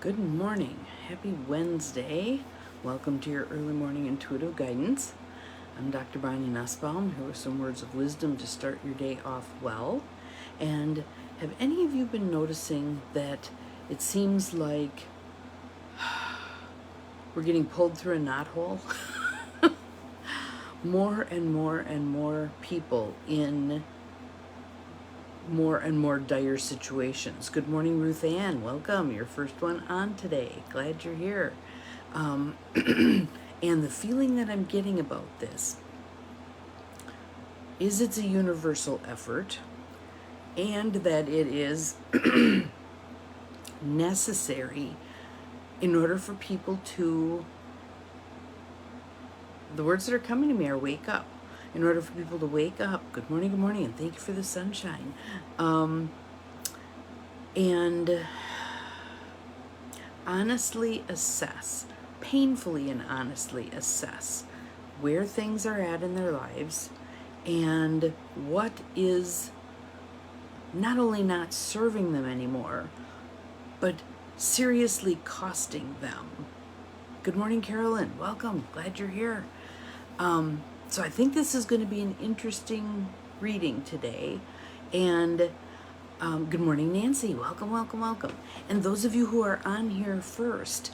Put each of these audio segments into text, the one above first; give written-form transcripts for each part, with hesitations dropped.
Good morning. Happy Wednesday. Welcome to your early morning intuitive guidance. I'm Dr. Bonnie Nussbaum, here with some words of wisdom to start your day off well. And have any of you been noticing that it seems like we're getting pulled through a knothole? More and more and more people in more and more dire situations. Good morning, Ruth Ann. Welcome. Your first one on today. Glad you're here. And the feeling that I'm getting about this is it's a universal effort and that it is necessary in order for people to, the words that are coming to me are wake up. In order for people to wake up, good morning, and thank you for the sunshine. And honestly assess, painfully and honestly assess where things are at in their lives and what is not only not serving them anymore, but seriously costing them. Good morning, Carolyn. Welcome. Glad you're here. So I think this is going to be an interesting reading today. And good morning, Nancy. Welcome. And those of you who are on here first,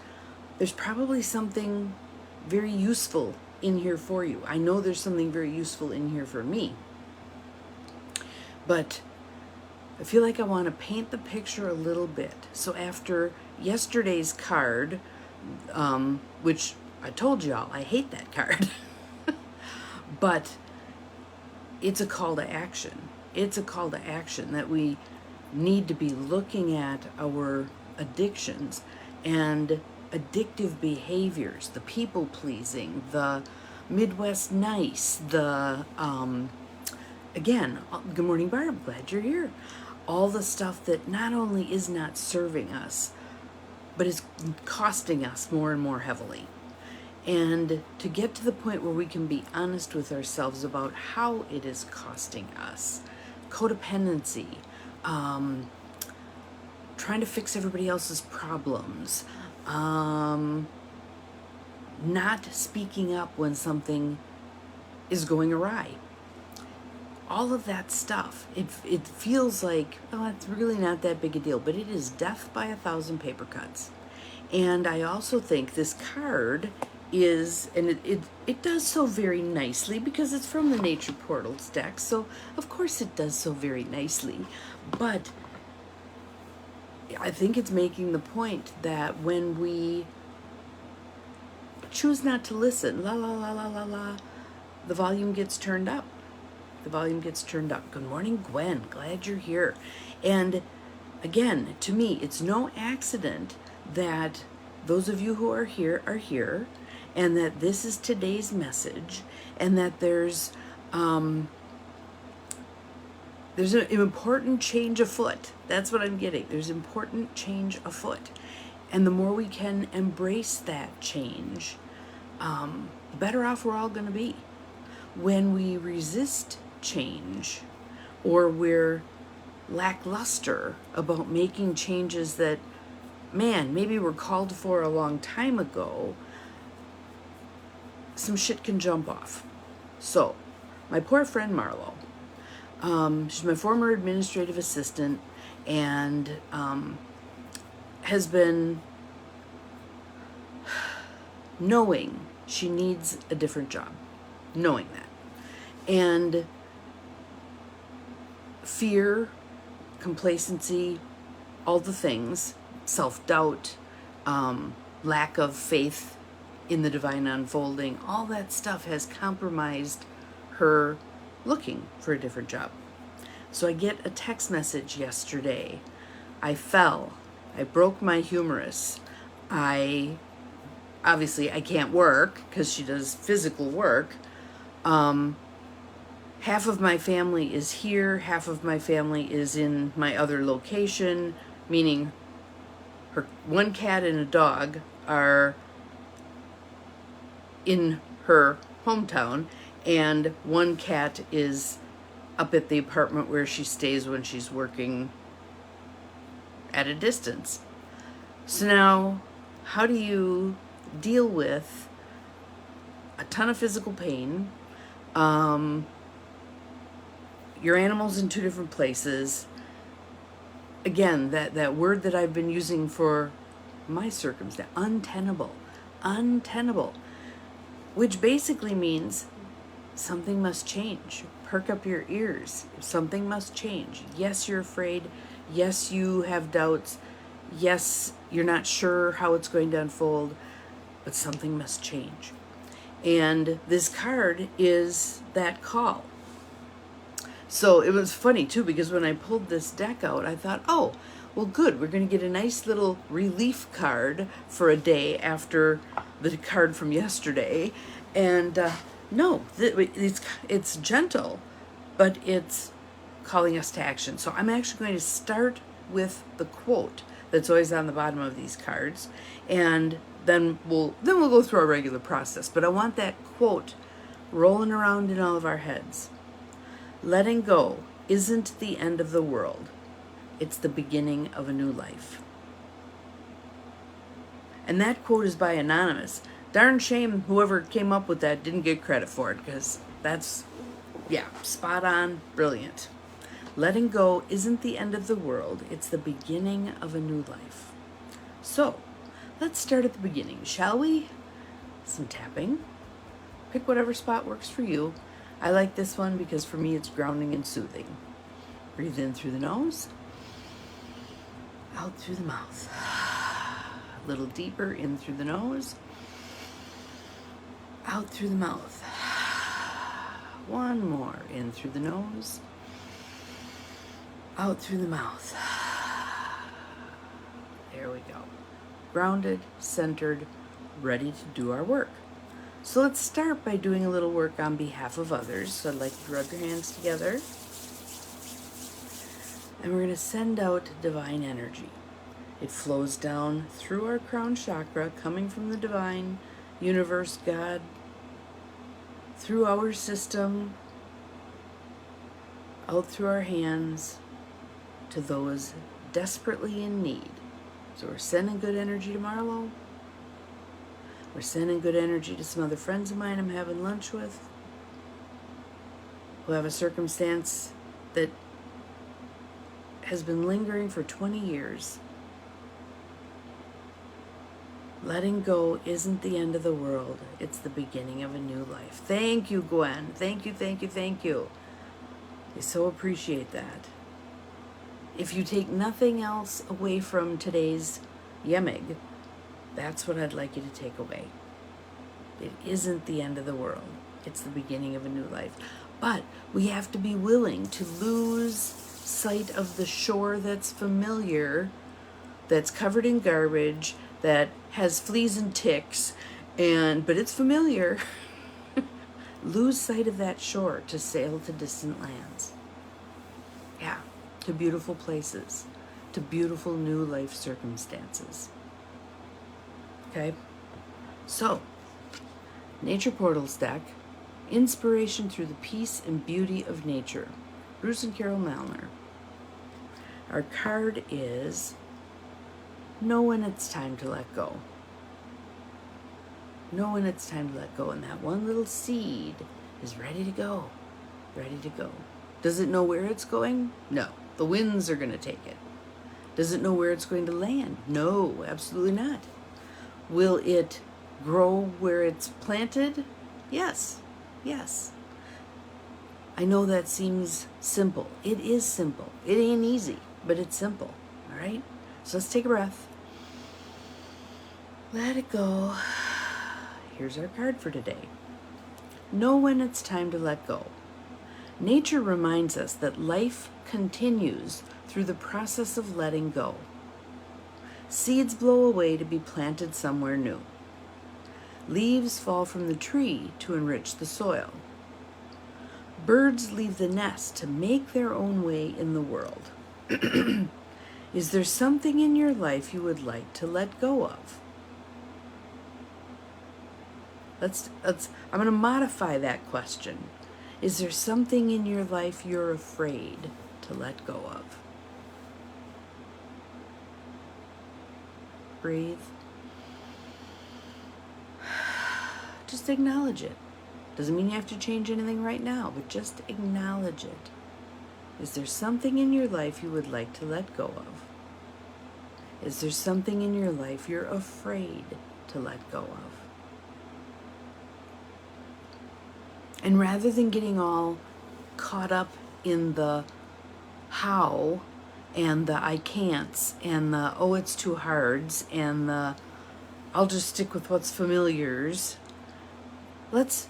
there's probably something very useful in here for you. I know there's something very useful in here for me. But I feel like I want to paint the picture a little bit. So after yesterday's card, which I told y'all, I hate that card. But it's a call to action. It's a call to action that we need to be looking at our addictions and addictive behaviors, the people pleasing, the Midwest nice, the, again, good morning, Barb, glad you're here. All the stuff that not only is not serving us, but is costing us more and more heavily. And to get to the point where we can be honest with ourselves about how it is costing us. Codependency, trying to fix everybody else's problems, not speaking up when something is going awry. All of that stuff, it feels like, oh, it's really not that big a deal, but it is death by 1,000 paper cuts. And I also think this card is, and it does so very nicely because it's from the Nature Portals deck, so of course it does so very nicely, but I think it's making the point that when we choose not to listen, the volume gets turned up. The volume gets turned up. Good morning, Gwen. Glad you're here. And again, to me, it's no accident that those of you who are here, and that this is today's message, and that there's an important change afoot. That's what I'm getting. There's important change afoot. And the more we can embrace that change, the better off we're all going to be. When we resist change, or we're lackluster about making changes that, man, maybe were called for a long time ago, some shit can jump off. So, my poor friend Marlo, she's my former administrative assistant, and has been knowing she needs a different job, knowing that. And fear, complacency, all the things, self-doubt, lack of faith in the divine unfolding, all that stuff has compromised her looking for a different job. So I get a text message yesterday. I fell. I broke my humerus. Obviously I can't work because she does physical work. Half of my family is here, half of my family is in my other location, meaning her one cat and a dog are in her hometown, and one cat is up at the apartment where she stays when she's working at a distance. So now, how do you deal with a ton of physical pain? Your animal's in two different places. Again, that word that I've been using for my circumstance, untenable. Untenable. Which basically means something must change. Perk up your ears. Something must change. Yes, you're afraid. Yes, you have doubts. Yes, you're not sure how it's going to unfold, but something must change. And this card is that call. So it was funny too, because when I pulled this deck out, I thought, oh, well, good. We're going to get a nice little relief card for a day after the card from yesterday. And no, it's gentle, but it's calling us to action. So I'm actually going to start with the quote that's always on the bottom of these cards, and then we'll go through our regular process. But I want that quote rolling around in all of our heads. Letting go isn't the end of the world. It's the beginning of a new life. And that quote is by Anonymous. Darn shame whoever came up with that didn't get credit for it, because that's, yeah, spot on, brilliant. Letting go isn't the end of the world. It's the beginning of a new life. So, let's start at the beginning, shall we? Some tapping. Pick whatever spot works for you. I like this one because for me it's grounding and soothing. Breathe in through the nose, out through the mouth. A little deeper, in through the nose, out through the mouth. One more, in through the nose, out through the mouth. There we go. Grounded, centered, ready to do our work. So let's start by doing a little work on behalf of others. So I'd like you to rub your hands together. And we're going to send out divine energy. It flows down through our crown chakra, coming from the divine universe, God, through our system, out through our hands, to those desperately in need. So we're sending good energy to Marlo. We're sending good energy to some other friends of mine I'm having lunch with, who have a circumstance that has been lingering for 20 years. Letting go isn't the end of the world. It's the beginning of a new life. Thank you, Gwen. Thank you, thank you, thank you. I so appreciate that. If you take nothing else away from today's YEMIG, that's what I'd like you to take away. It isn't the end of the world. It's the beginning of a new life. But we have to be willing to lose sight of the shore that's familiar, that's covered in garbage, that has fleas and ticks, but it's familiar. Lose sight of that shore to sail to distant lands. Yeah, to beautiful places, to beautiful new life circumstances. Okay, so Nature Portals deck, inspiration through the peace and beauty of nature. Bruce and Carol Malner. Our card is know when it's time to let go. Know when it's time to let go, and that one little seed is ready to go. Ready to go. Does it know where it's going? No. The winds are going to take it. Does it know where it's going to land? No, absolutely not. Will it grow where it's planted? Yes. Yes. I know that seems simple. It is simple. It ain't easy, but it's simple. All right? So let's take a breath. Let it go. Here's our card for today. Know when it's time to let go. Nature reminds us that life continues through the process of letting go. Seeds blow away to be planted somewhere new. Leaves fall from the tree to enrich the soil. Birds leave the nest to make their own way in the world. Is there something in your life you would like to let go of? I'm going to modify that question. Is there something in your life you're afraid to let go of? breathe. Just acknowledge it. Doesn't mean you have to change anything right now, but just acknowledge it. Is there something in your life you would like to let go of? Is there something in your life you're afraid to let go of? And rather than getting all caught up in the how and the I can'ts and the oh it's too hards and the I'll just stick with what's familiars, let's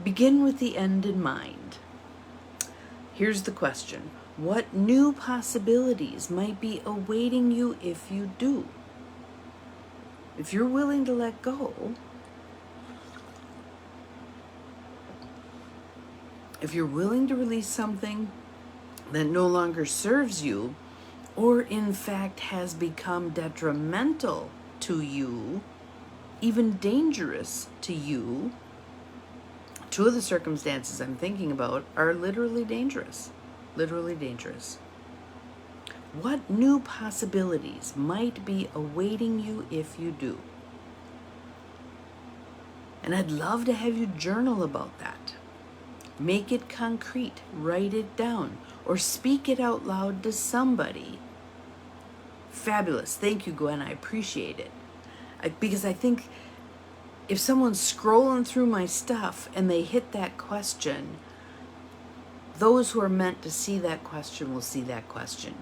begin with the end in mind. Here's the question. What new possibilities might be awaiting you if you do? If you're willing to let go, if you're willing to release something that no longer serves you, or in fact has become detrimental to you, even dangerous to you, two of the circumstances I'm thinking about are literally dangerous. Literally dangerous. What new possibilities might be awaiting you if you do? And I'd love to have you journal about that. Make it concrete. Write it down. Or speak it out loud to somebody. Fabulous. Thank you, Gwen. I appreciate it. Because I think if someone's scrolling through my stuff and they hit that question, those who are meant to see that question will see that question.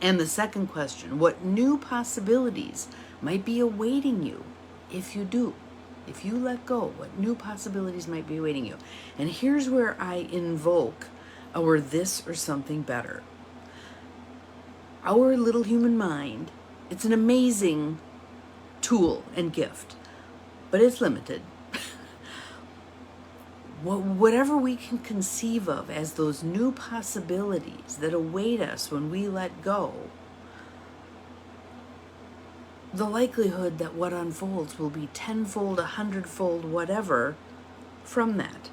And the second question, what new possibilities might be awaiting you if you do? If you let go, what new possibilities might be awaiting you? And here's where I invoke our this or something better. Our little human mind, it's an amazing tool and gift, but it's limited. Whatever we can conceive of as those new possibilities that await us when we let go, the likelihood that what unfolds will be tenfold, 100-fold, whatever from that.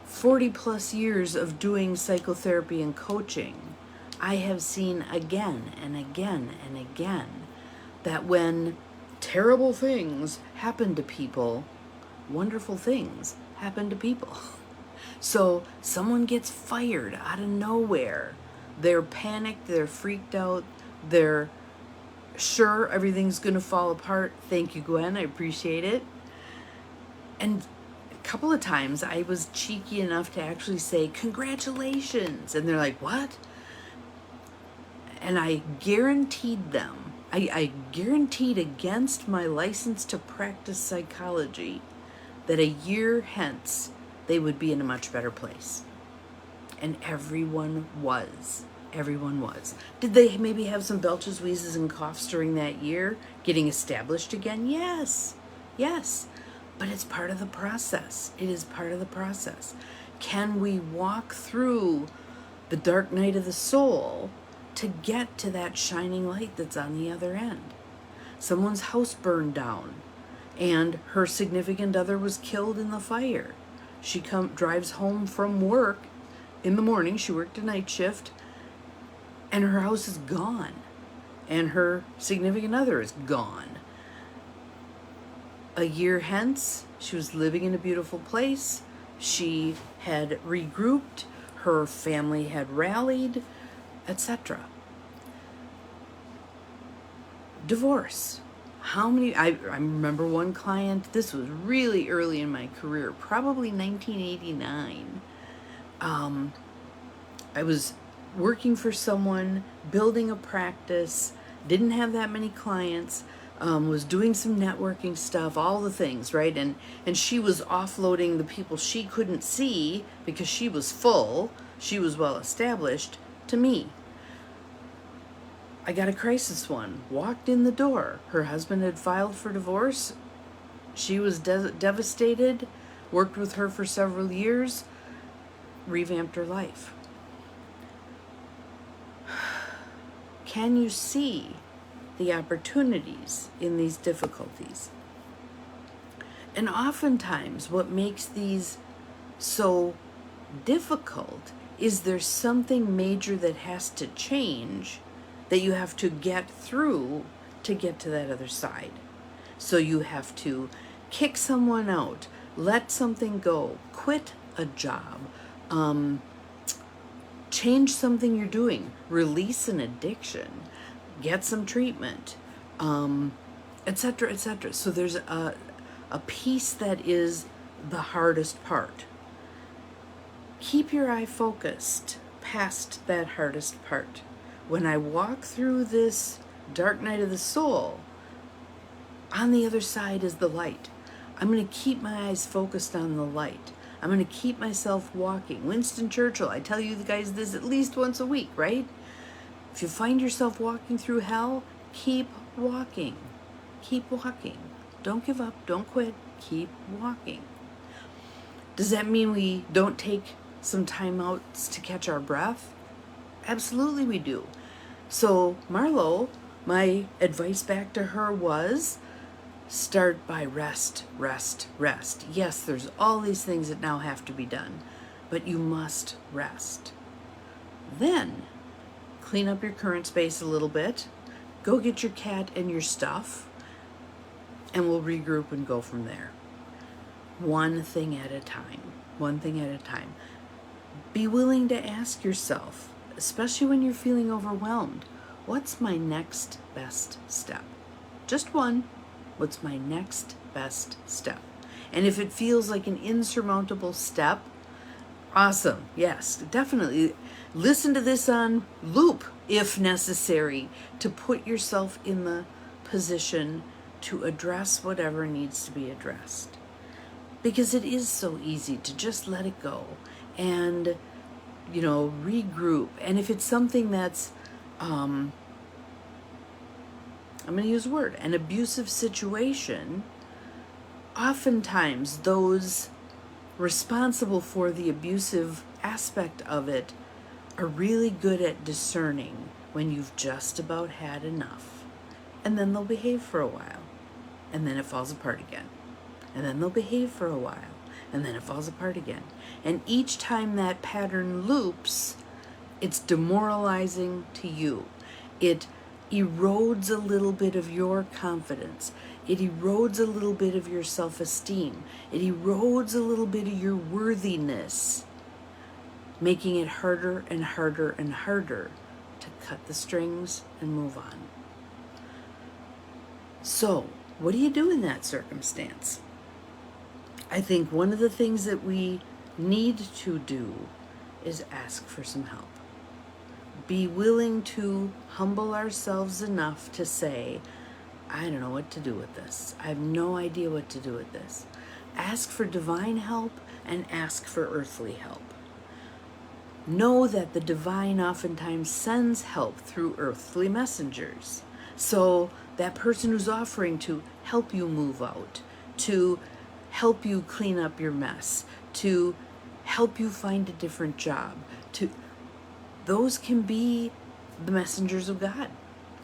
40 plus years of doing psychotherapy and coaching, I have seen again and again and again that when terrible things happen to people, wonderful things happen to people. So someone gets fired out of nowhere. They're panicked, they're freaked out, they're sure everything's going to fall apart. Thank you, Gwen. I appreciate it. And a couple of times I was cheeky enough to actually say, congratulations. And they're like, what? And I guaranteed them, I guaranteed against my license to practice psychology that a year hence they would be in a much better place. And everyone was. Everyone was. Did they maybe have some belches, wheezes, and coughs during that year, getting established again? Yes. Yes. But it's part of the process. It is part of the process. Can we walk through the dark night of the soul to get to that shining light that's on the other end? Someone's house burned down and her significant other was killed in the fire. She drives home from work in the morning. She worked a night shift and her house is gone and her significant other is gone. A year hence, she was living in a beautiful place. She had regrouped, her family had rallied, etc. Divorce. How many, I remember one client, this was really early in my career, probably 1989. I was working for someone, building a practice, didn't have that many clients, was doing some networking stuff, all the things, right? And she was offloading the people she couldn't see because she was full, she was well established, to me. I got a crisis one, walked in the door. Her husband had filed for divorce. She was devastated, worked with her for several years, revamped her life. Can you see the opportunities in these difficulties? And oftentimes what makes these so difficult Is there something major that has to change that you have to get through to get to that other side? So you have to kick someone out, let something go, quit a job, change something you're doing, release an addiction, get some treatment, etc., etc. So there's a piece that is the hardest part. Keep your eye focused past that hardest part. When I walk through this dark night of the soul, on the other side is the light. I'm going to keep my eyes focused on the light. I'm going to keep myself walking. Winston Churchill, I tell you guys this at least once a week, right? If you find yourself walking through hell, keep walking. Keep walking. Don't give up. Don't quit. Keep walking. Does that mean we don't take some time outs to catch our breath? Absolutely we do. So Marlo, my advice back to her was, start by rest, rest, rest. Yes, there's all these things that now have to be done, but you must rest. Then clean up your current space a little bit, go get your cat and your stuff, and we'll regroup and go from there. One thing at a time. One thing at a time. Be willing to ask yourself, especially when you're feeling overwhelmed, what's my next best step? Just one. What's my next best step? And if it feels like an insurmountable step, awesome. Yes, definitely. Listen to this on loop if necessary to put yourself in the position to address whatever needs to be addressed. Because it is so easy to just let it go and, regroup. And if it's something that's, I'm going to use a word, an abusive situation, oftentimes those responsible for the abusive aspect of it are really good at discerning when you've just about had enough. And then they'll behave for a while. And then it falls apart again. And then they'll behave for a while. And then it falls apart again. And each time that pattern loops, it's demoralizing to you. It erodes a little bit of your confidence. It erodes a little bit of your self-esteem. It erodes a little bit of your worthiness, making it harder and harder and harder to cut the strings and move on. So, what do you do in that circumstance? I think one of the things that we need to do is ask for some help. Be willing to humble ourselves enough to say, I don't know what to do with this. I have no idea what to do with this. Ask for divine help and ask for earthly help. Know that the divine oftentimes sends help through earthly messengers. So that person who's offering to help you move out, to help you clean up your mess, to help you find a different job, those can be the messengers of God.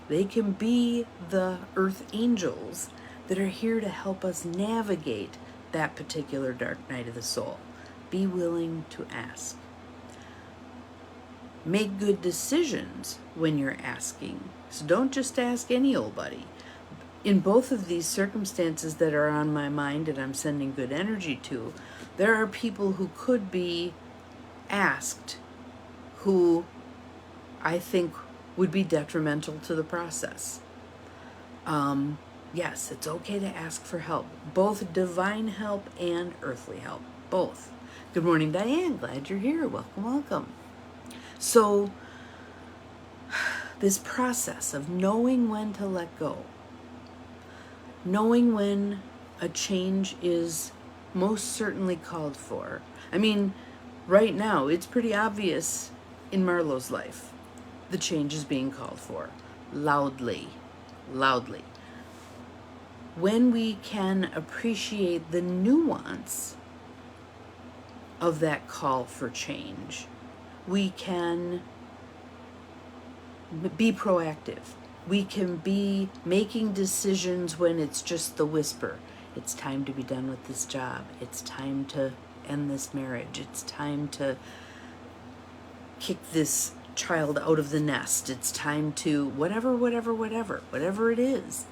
They can be the earth angels that are here to help us navigate that particular dark night of the soul. Be willing to ask. Make good decisions when you're asking. So don't just ask any old buddy. In both of these circumstances that are on my mind and I'm sending good energy to, there are people who could be asked who I think would be detrimental to the process. Yes, it's okay to ask for help, both divine help and earthly help, both. Good morning, Diane. Glad you're here. Welcome, welcome. So, this process of knowing when to let go, knowing when a change is most certainly called for. I mean, right now, it's pretty obvious in Marlo's life. The change is being called for, loudly, loudly. When we can appreciate the nuance of that call for change, we can be proactive. We can be making decisions when it's just the whisper. It's time to be done with this job. It's time to end this marriage. It's time to kick this child out of the nest. It's time to whatever it is.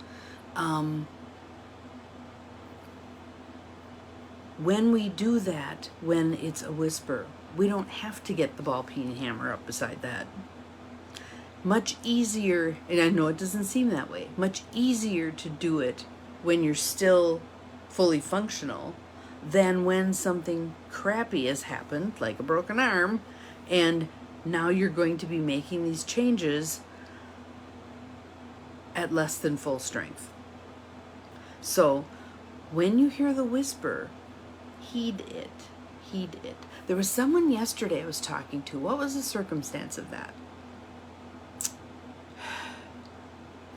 When we do that, when it's a whisper, we don't have to get the ball peen hammer up beside that. Much easier, and I know it doesn't seem that way, much easier to do it when you're still fully functional than when something crappy has happened, like a broken arm, and now you're going to be making these changes at less than full strength. So when you hear the whisper, heed it. Heed it. There was someone yesterday I was talking to. What was the circumstance of that?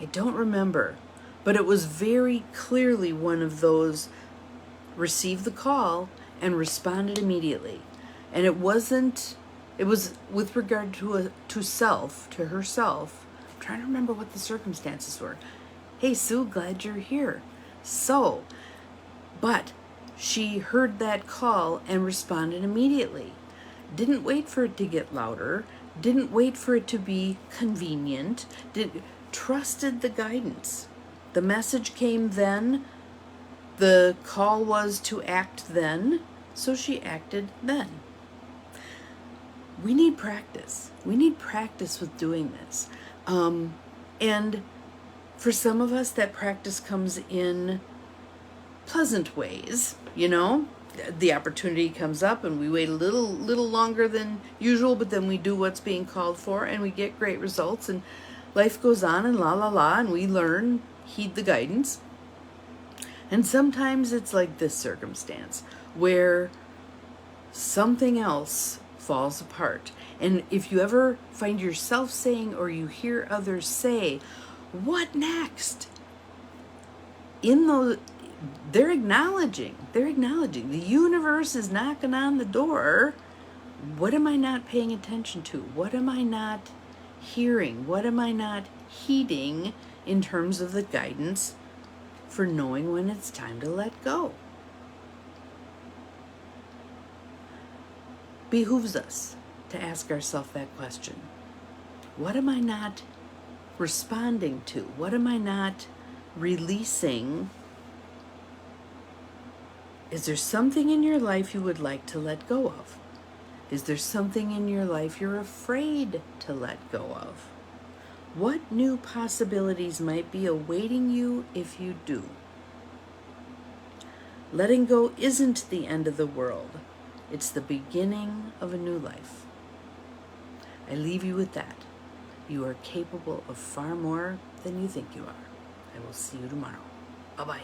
I don't remember, but it was very clearly one of those received the call and responded immediately. And it was with regard to herself. I'm trying to remember what the circumstances were. Hey, Sue, glad you're here. So, but she heard that call and responded immediately. Didn't wait for it to get louder. Didn't wait for it to be convenient. Trusted the guidance. The message came then. The call was to act then. So she acted then. We need practice. We need practice with doing this. And for some of us, that practice comes in pleasant ways, you know. The opportunity comes up and we wait a little longer than usual, but then we do what's being called for and we get great results and life goes on and and we learn, heed the guidance. And sometimes it's like this circumstance where something else falls apart. And if you ever find yourself saying, or you hear others say, what next? They're acknowledging the universe is knocking on the door. What am I not paying attention to? What am I not hearing? What am I not heeding in terms of the guidance for knowing when it's time to let go? Behooves us to ask ourselves that question. What am I not responding to? What am I not releasing? Is there something in your life you would like to let go of? Is there something in your life you're afraid to let go of? What new possibilities might be awaiting you if you do? Letting go isn't the end of the world. It's the beginning of a new life. I leave you with that. You are capable of far more than you think you are. I will see you tomorrow. Bye-bye.